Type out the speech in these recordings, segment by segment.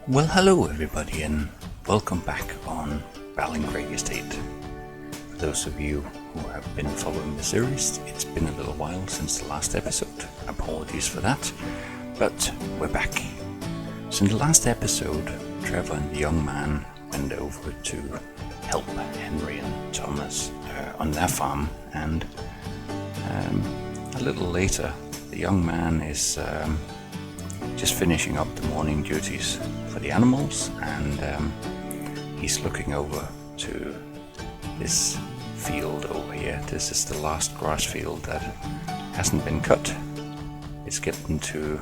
Well, hello everybody, and welcome back on BallinCraig Estate. For those of you who have been following the series, it's been a little while since the last episode. Apologies for that, but we're back. So in the last episode, Trevor and the young man went over to help Henry and Thomas on their farm, and a little later, the young man is just finishing up the morning duties for the animals, and he's looking over to this field over here. This is the last grass field that hasn't been cut. It's getting to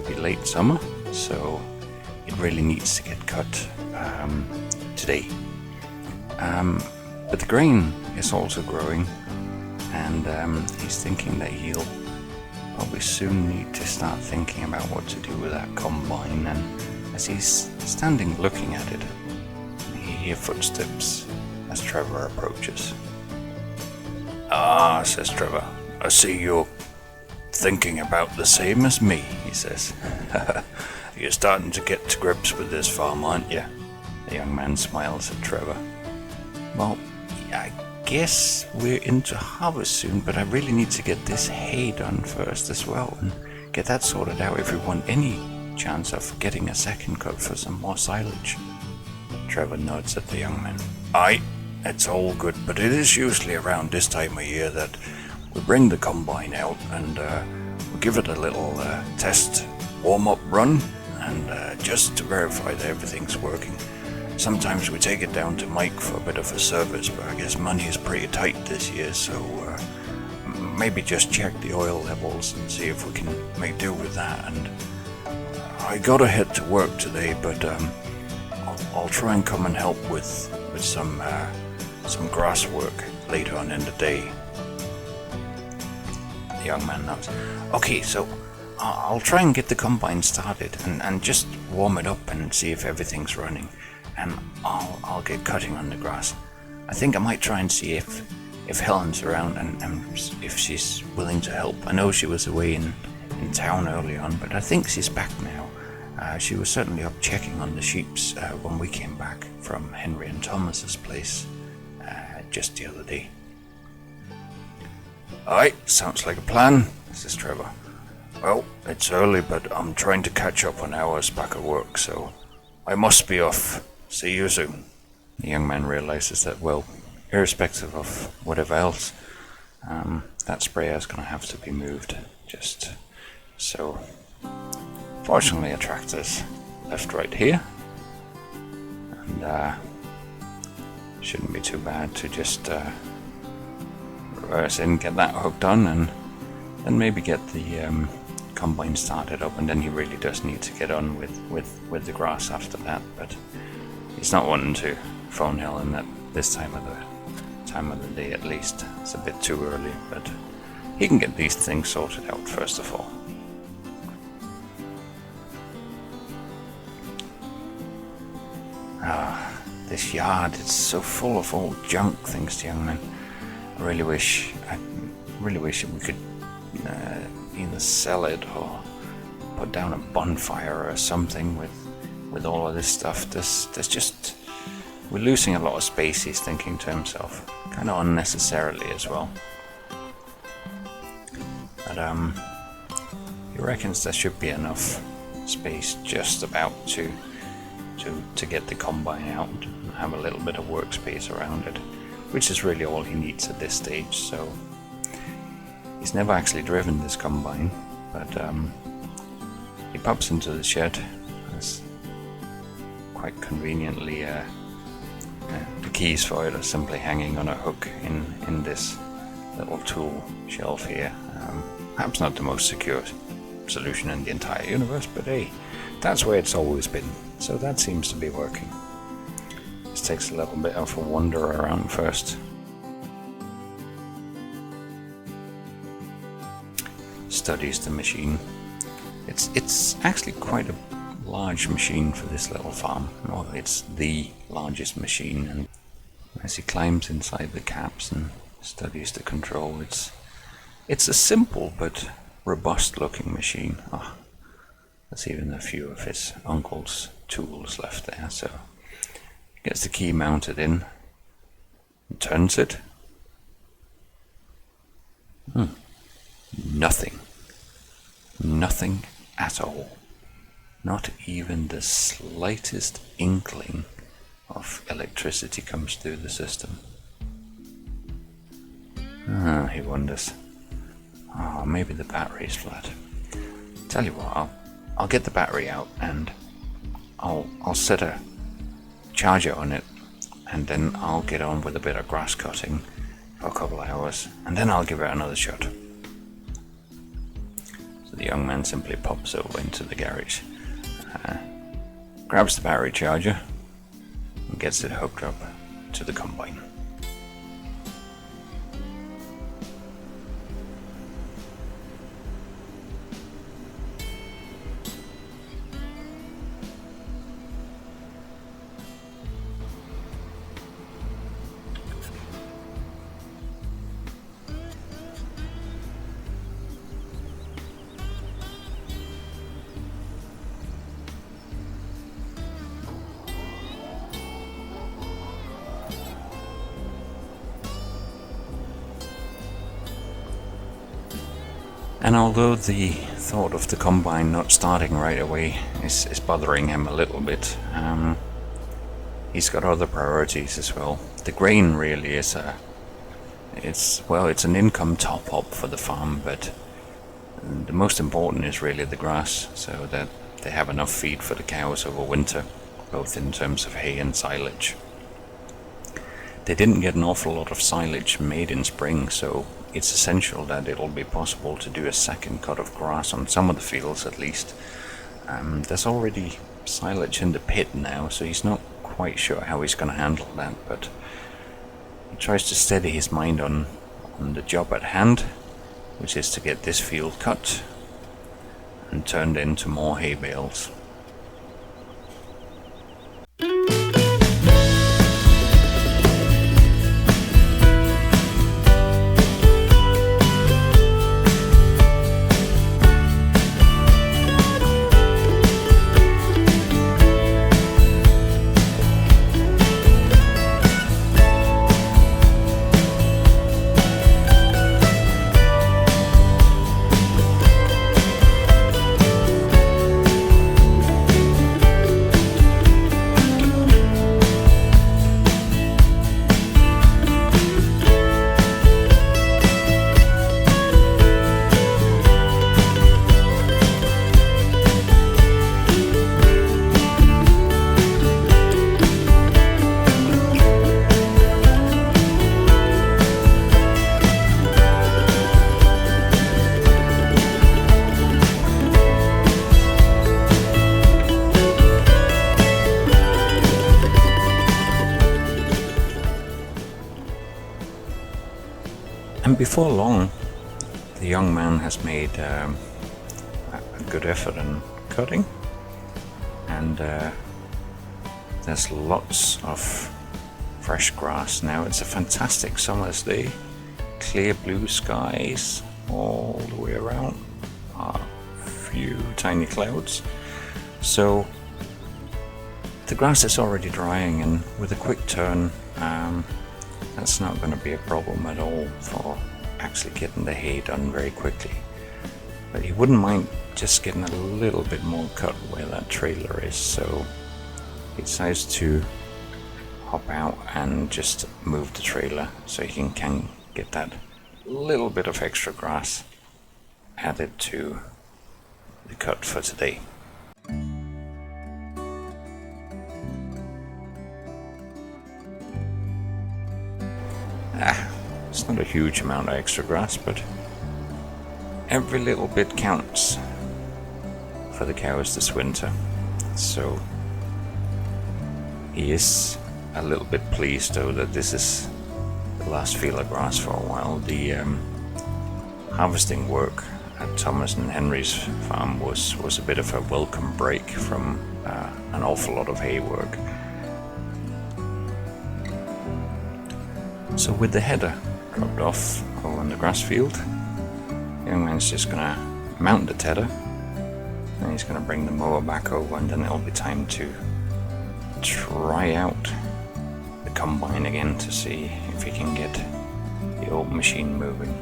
be late summer, so it really needs to get cut today. But the grain is also growing, and he's thinking that he'll probably soon need to start thinking about what to do with that combine. And as he's standing looking at it, he hears footsteps as Trevor approaches. "Ah," says Trevor, "I see you're thinking about the same as me," he says. "You're starting to get to grips with this farm, aren't you?" The young man smiles at Trevor. "Well, I guess we're into harvest soon, but I really need to get this hay done first as well, and get that sorted out if we want any chance of getting a second cut for some more silage." Trevor nods at the young man. "Aye, it's all good, but it is usually around this time of year that we bring the combine out and we give it a little test warm-up run, and just to verify that everything's working. Sometimes we take it down to Mike for a bit of a service, but I guess money is pretty tight this year, so maybe just check the oil levels and see if we can make do with that. And I gotta head to work today, but I'll try and come and help with some grass work later on in the day." The young man nods. "Okay, so I'll try and get the combine started and just warm it up and see if everything's running. And I'll get cutting on the grass. I think I might try and see if Helen's around and if she's willing to help. I know she was away in town early on, but I think she's back now. She was certainly up checking on the sheeps when we came back from Henry and Thomas's place just the other day." "Aye, sounds like a plan," says Trevor. "Well, it's early, but I'm trying to catch up on hours back at work, so I must be off. See you soon." The young man realizes that, well, irrespective of whatever else, that sprayer is going to have to be moved. Just so. Fortunately, a tractor's left right here, and shouldn't be too bad to just reverse in, get that hooked on, and then maybe get the combine started up, and then he really does need to get on with the grass after that. But he's not wanting to phone Helen at this time of the day, at least. It's a bit too early, but he can get these things sorted out first of all. This yard, it's so full of old junk, thinks the young man. I really wish we could either sell it or put down a bonfire or something with all of this stuff. There's just, we're losing a lot of space, he's thinking to himself, kind of unnecessarily as well. But he reckons there should be enough space just about to get the combine out and have a little bit of workspace around it, which is really all he needs at this stage. So he's never actually driven this combine, but he pops into the shed. As quite conveniently, the keys for it are simply hanging on a hook in this little tool shelf here. Perhaps not the most secure solution in the entire universe, but hey, that's where it's always been, so that seems to be working. This takes a little bit of a wander around first. Studies the machine. It's actually quite a large machine for this little farm. Well, it's the largest machine, and as he climbs inside the caps and studies the control, it's a simple but robust looking machine. There's even a few of his uncle's tools left there, so gets the key mounted in, and turns it. Nothing. Nothing at all. Not even the slightest inkling of electricity comes through the system. He wonders. Oh, maybe the battery's flat. Tell you what, I'll get the battery out and I'll set a charger on it, and then I'll get on with a bit of grass cutting for a couple of hours, and then I'll give it another shot. So the young man simply pops over into the garage, grabs the battery charger, and gets it hooked up to the combine. And although the thought of the combine not starting right away is bothering him a little bit, he's got other priorities as well. The grain really is it's an income top up for the farm, but the most important is really the grass, so that they have enough feed for the cows over winter, both in terms of hay and silage. They didn't get an awful lot of silage made in spring, so it's essential that it'll be possible to do a second cut of grass on some of the fields at least. There's already silage in the pit now, so he's not quite sure how he's going to handle that, but he tries to steady his mind on the job at hand, which is to get this field cut and turned into more hay bales. And before long, the young man has made a good effort in cutting, and there's lots of fresh grass now. It's a fantastic summer's day, clear blue skies all the way around, a few tiny clouds. So the grass is already drying, and with a quick turn, that's not going to be a problem at all for actually getting the hay done very quickly. But he wouldn't mind just getting a little bit more cut where that trailer is, so he decides to hop out and just move the trailer so he can get that little bit of extra grass added to the cut for today. It's not a huge amount of extra grass, but every little bit counts for the cows this winter. So he is a little bit pleased though that this is the last field of grass for a while. The harvesting work at Thomas and Henry's farm was a bit of a welcome break from an awful lot of hay work. So with the header dropped off on the grass field, the young man's just gonna mount the tether And he's going to bring the mower back over, and then it'll be time to try out the combine again to see if he can get the old machine moving.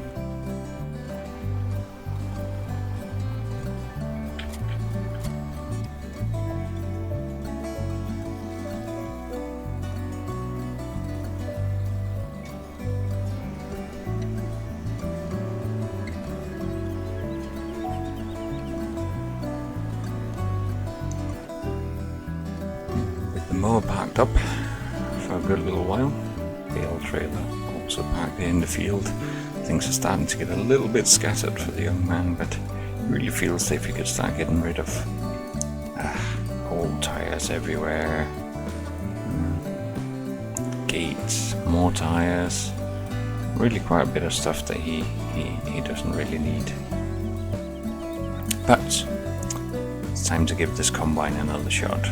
Mower parked up for a good little while. Bale trailer also parked in the field. Things are starting to get a little bit scattered for the young man, but he really feels if he could start getting rid of old tires everywhere, gates, more tires, really quite a bit of stuff that he doesn't really need. But it's time to give this combine another shot.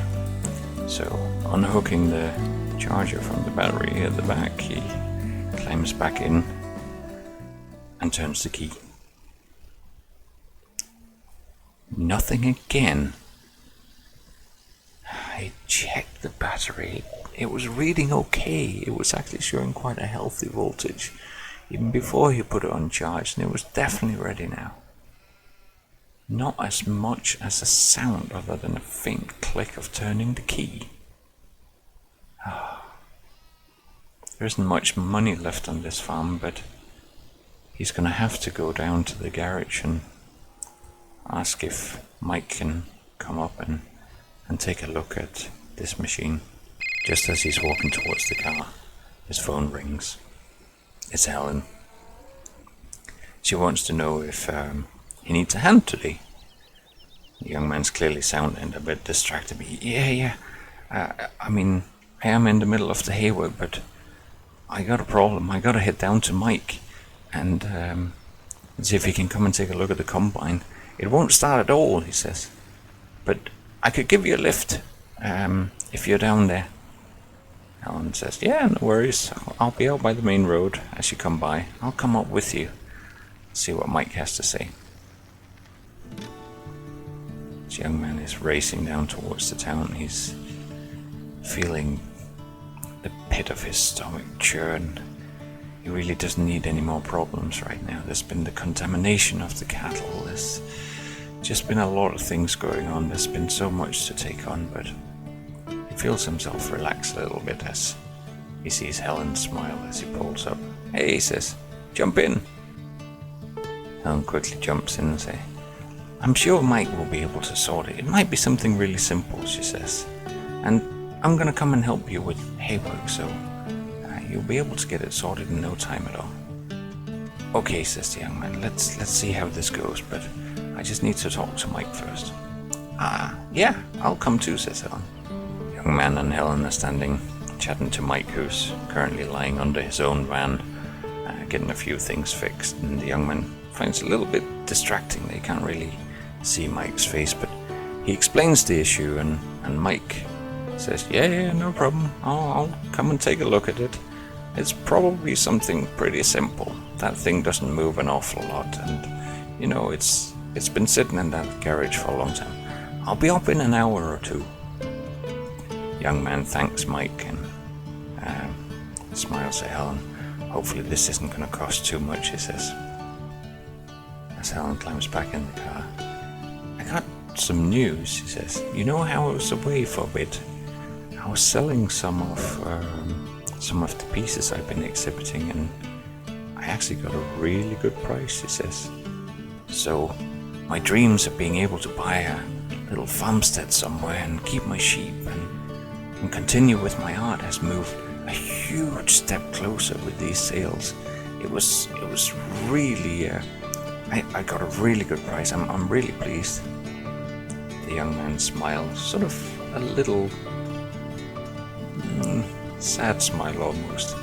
So, unhooking the charger from the battery at the back, he climbs back in and turns the key. Nothing again. I checked the battery. It was reading okay. It was actually showing quite a healthy voltage, even before he put it on charge, and it was definitely ready now. Not as much as a sound other than a faint click of turning the key. There isn't much money left on this farm, but he's going to have to go down to the garage and ask if Mike can come up and take a look at this machine. Just as he's walking towards the car, his phone rings. It's Helen. She wants to know if he needs a hand today. The young man's clearly sounding a bit distracted. Yeah. I mean, I am in the middle of the hay work, but I got a problem. I gotta head down to Mike and see if he can come and take a look at the combine. It won't start at all, he says. But I could give you a lift if you're down there. Helen says, yeah, no worries. I'll be out by the main road as you come by. I'll come up with you. See what Mike has to say. This young man is racing down towards the town. He's feeling the pit of his stomach churn. He really doesn't need any more problems right now. There's been the contamination of the cattle. There's just been a lot of things going on. There's been so much to take on, but he feels himself relax a little bit as he sees Helen smile as he pulls up. Hey, he says, jump in. Helen quickly jumps in and says, I'm sure Mike will be able to sort it. It might be something really simple, she says. And I'm going to come and help you with hay work, so you'll be able to get it sorted in no time at all. Okay, says the young man, let's see how this goes, but I just need to talk to Mike first. Yeah, I'll come too, says Helen. The young man and Helen are standing, chatting to Mike, who's currently lying under his own van, getting a few things fixed, and the young man finds it a little bit distracting. They can't really see Mike's face, but he explains the issue, and Mike says, yeah, no problem. I'll come and take a look at it. It's probably something pretty simple. That thing doesn't move an awful lot, and it's been sitting in that garage for a long time. I'll be up in an hour or two. The young man thanks Mike and smiles at Helen. Hopefully this isn't going to cost too much, he says. As Helen climbs back in the car. I got some news, he says. You know how I was away for a bit? I was selling some of the pieces I've been exhibiting, and I actually got a really good price, he says. So my dreams of being able to buy a little farmstead somewhere and keep my sheep and continue with my art has moved a huge step closer with these sales. It was really I got a really good price. I'm really pleased. The young man smiled, sort of a little sad smile almost.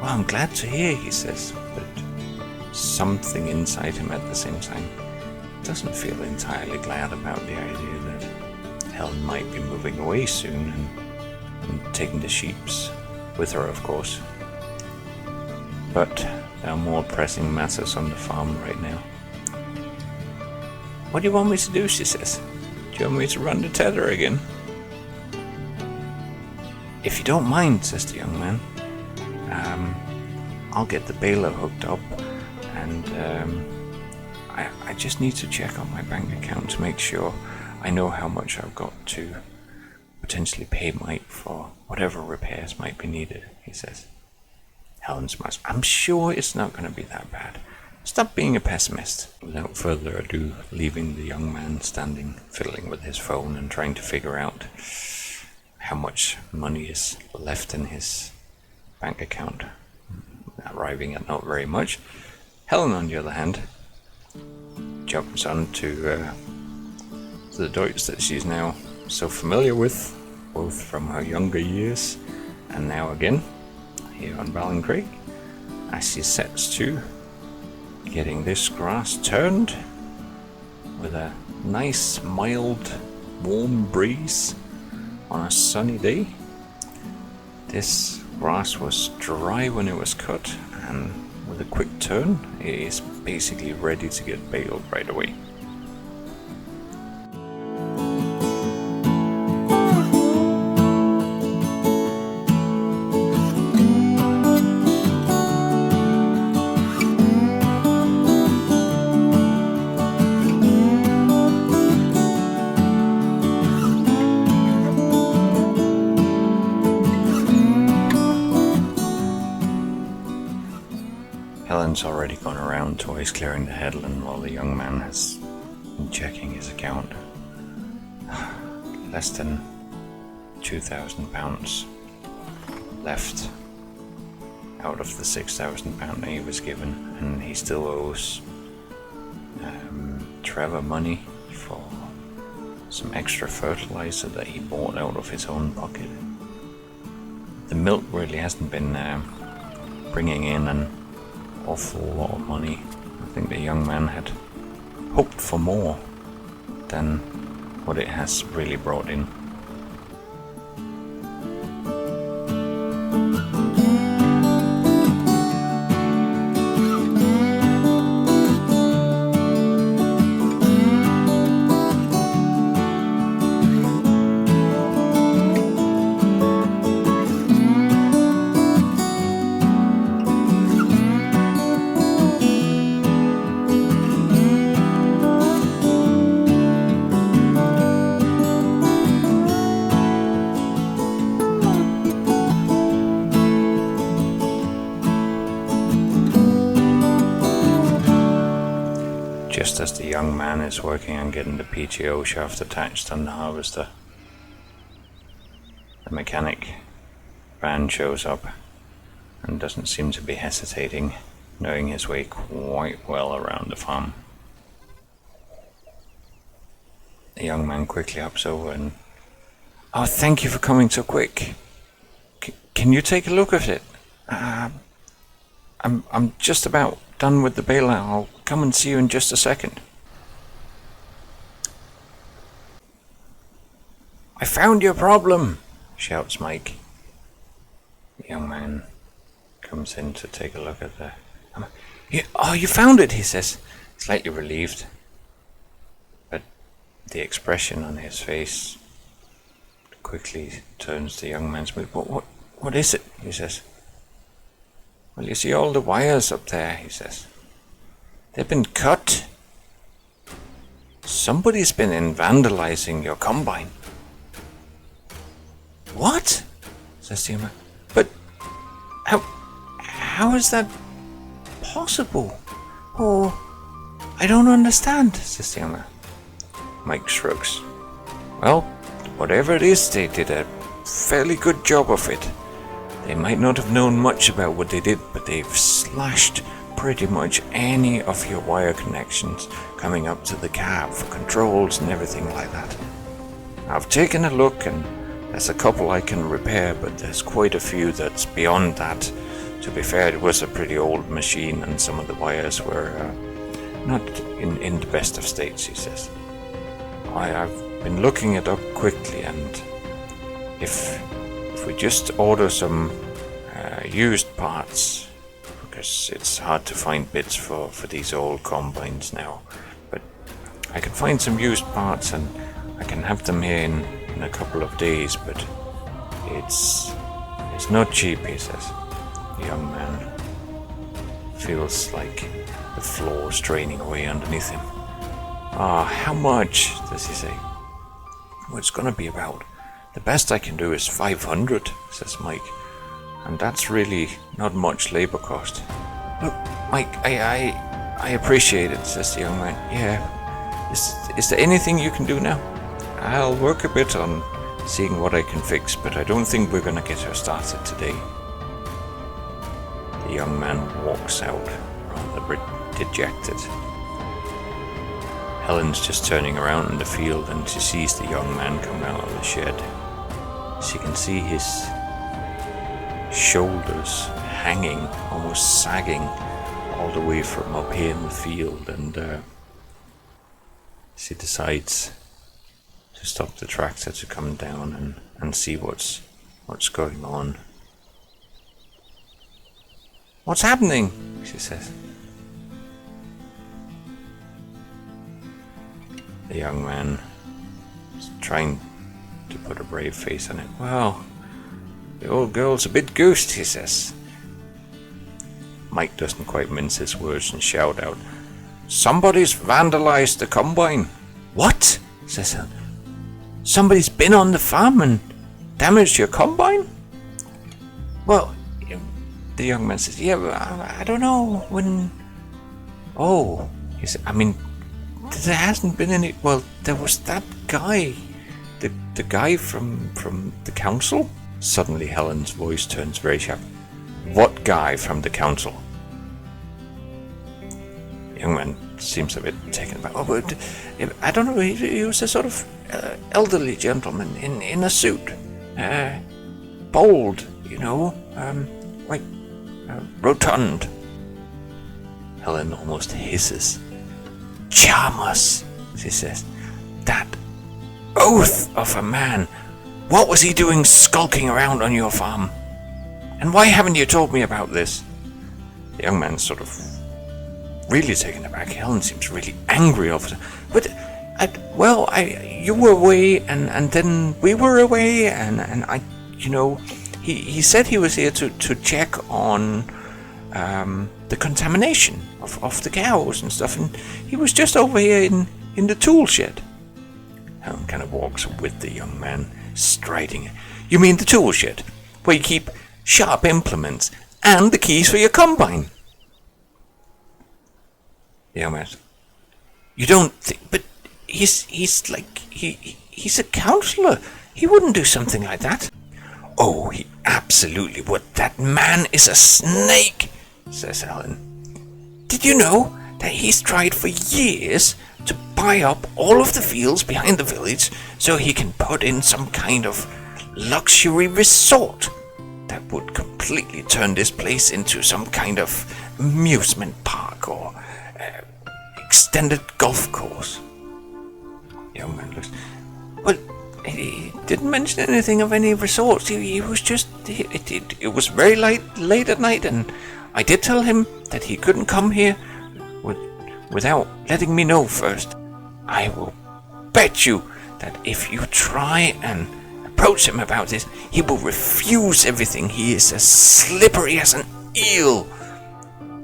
Well, I'm glad to hear, he says, but something inside him at the same time doesn't feel entirely glad about the idea that Helen might be moving away soon and taking the sheeps with her, of course. But there are more pressing matters on the farm right now. What do you want me to do, she says. Do you want me to run the tether again? If you don't mind, says the young man, I'll get the baler hooked up, and I just need to check on my bank account to make sure I know how much I've got to potentially pay Mike for whatever repairs might be needed, he says. Helen smiles. I'm sure it's not going to be that bad. Stop being a pessimist. Without further ado, leaving the young man standing, fiddling with his phone and trying to figure out how much money is left in his bank account, arriving at not very much. Helen, on the other hand, jumps on to the Deutsch that she's now so familiar with, both from her younger years and now again here on BallinCraig, as she sets to getting this grass turned with a nice, mild, warm breeze on a sunny day. This grass was dry when it was cut, and with a quick turn, it is basically ready to get baled right away. Helen's already gone around twice clearing the headland while the young man has been checking his account. Less than £2,000 left out of the £6,000 that he was given, and he still owes Trevor money for some extra fertilizer that he bought out of his own pocket. The milk really hasn't been bringing in an awful lot of money. I think the young man had hoped for more than what it has really brought in. Just as the young man is working on getting the PTO shaft attached on the harvester, the mechanic van shows up and doesn't seem to be hesitating, knowing his way quite well around the farm. The young man quickly hops over and, "Oh, thank you for coming so quick. Can you take a look at it? I'm just about done with the baler. I'll come and see you in just a second." "I found your problem," shouts Mike. The young man comes in to take a look at the... "Oh, you found it," he says, slightly relieved. But the expression on his face quickly turns the young man's mood. What is it?" he says. "Well, you see all the wires up there," he says. "They've been cut. Somebody's been in vandalizing your combine." "What?" says the young man. "But how is that possible? Oh, I don't understand," says the young man. Mike shrugs. "Well, whatever it is, they did a fairly good job of it. They might not have known much about what they did, but they've slashed pretty much any of your wire connections coming up to the cab for controls and everything like that. I've taken a look, and there's a couple I can repair, but there's quite a few that's beyond that. To be fair, it was a pretty old machine, and some of the wires were not in the best of states," he says. "I've been looking it up quickly, and if we just order some used parts, because it's hard to find bits for these old combines now, but I can find some used parts, and I can have them here in a couple of days, but it's not cheap, he says. The young man feels like the floor is draining away underneath him. How much, does he say? Well, it's gonna be about, the best I can do is 500, says Mike. And that's really not much labor cost. Look, Mike, I appreciate it, says the young man. Yeah. Is there anything you can do now? I'll work a bit on seeing what I can fix, but I don't think we're gonna get her started today. The young man walks out, rather dejected. Helen's just turning around in the field and she sees the young man come out of the shed. She can see his shoulders hanging, almost sagging, all the way from up here in the field, and she decides to stop the tractor to come down and see what's going on. What's happening? She says. The young man is trying to put a brave face on it. Well, the old girl's a bit goosed, he says. Mike doesn't quite mince his words and shout out, Somebody's vandalized the combine. What? Says Helen. Somebody's been on the farm and damaged your combine? Well, the young man says, yeah, I don't know when... Oh, he said, I mean, there hasn't been any... Well, there was that guy, the guy from the council? Suddenly Helen's voice turns very sharp. What guy from the council? The young man seems a bit taken aback. Oh, but I don't know, he was a sort of elderly gentleman in a suit. Bold, you know, like rotund. Helen almost hisses. Chalmers, she says. That oath of a man. What was he doing skulking around on your farm? And why haven't you told me about this? The young man's sort of really taken aback. Helen seems really angry over it. But, you were away, and then we were away, and I, you know, he said he was here to check on the contamination of the cows and stuff, and he was just over here in the tool shed. Helen kind of walks with the young man, striding it. You mean the tool shed, where you keep sharp implements and the keys for your combine? The young man, you don't think, but he's like, he's a counsellor. He wouldn't do something like that. Oh, he absolutely would. That man is a snake, says Helen. Did you know that he's tried for years to buy up all of the fields behind the village so he can put in some kind of luxury resort that would completely turn this place into some kind of amusement park or extended golf course? The young man looks. Well, he didn't mention anything of any resorts. He was just... It was very late at night, and I did tell him that he couldn't come here without letting me know first. I will bet you that if you try and approach him about this, he will refuse everything. He is as slippery as an eel.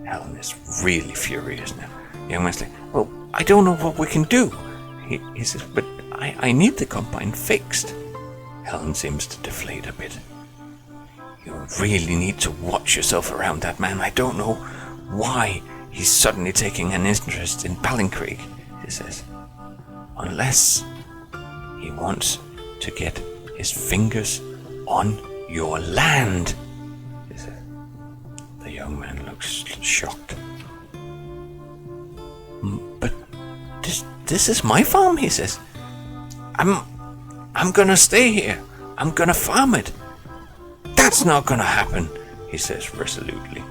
Helen is really furious now. The young man's like, well, I don't know what we can do. He says, but I need the combine fixed. Helen seems to deflate a bit. You really need to watch yourself around that man. I don't know why he's suddenly taking an interest in BallinCraig, he says. Unless he wants to get his fingers on your land, he says. The young man looks shocked. But this is my farm, he says. I'm gonna stay here. I'm gonna farm it. That's not gonna happen, he says resolutely.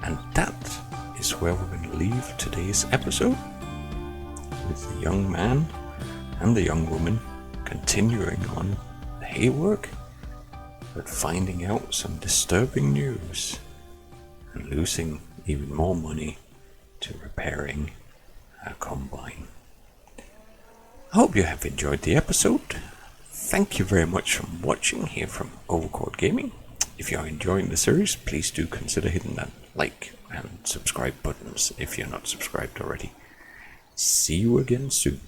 And that is where we're going to leave today's episode, with the young man and the young woman continuing on the hay work, but finding out some disturbing news and losing even more money to repairing a combine. I hope you have enjoyed the episode. Thank you very much for watching here from Overcord Gaming. If you're enjoying the series, please do consider hitting that like and subscribe buttons if you're not subscribed already. See you again soon.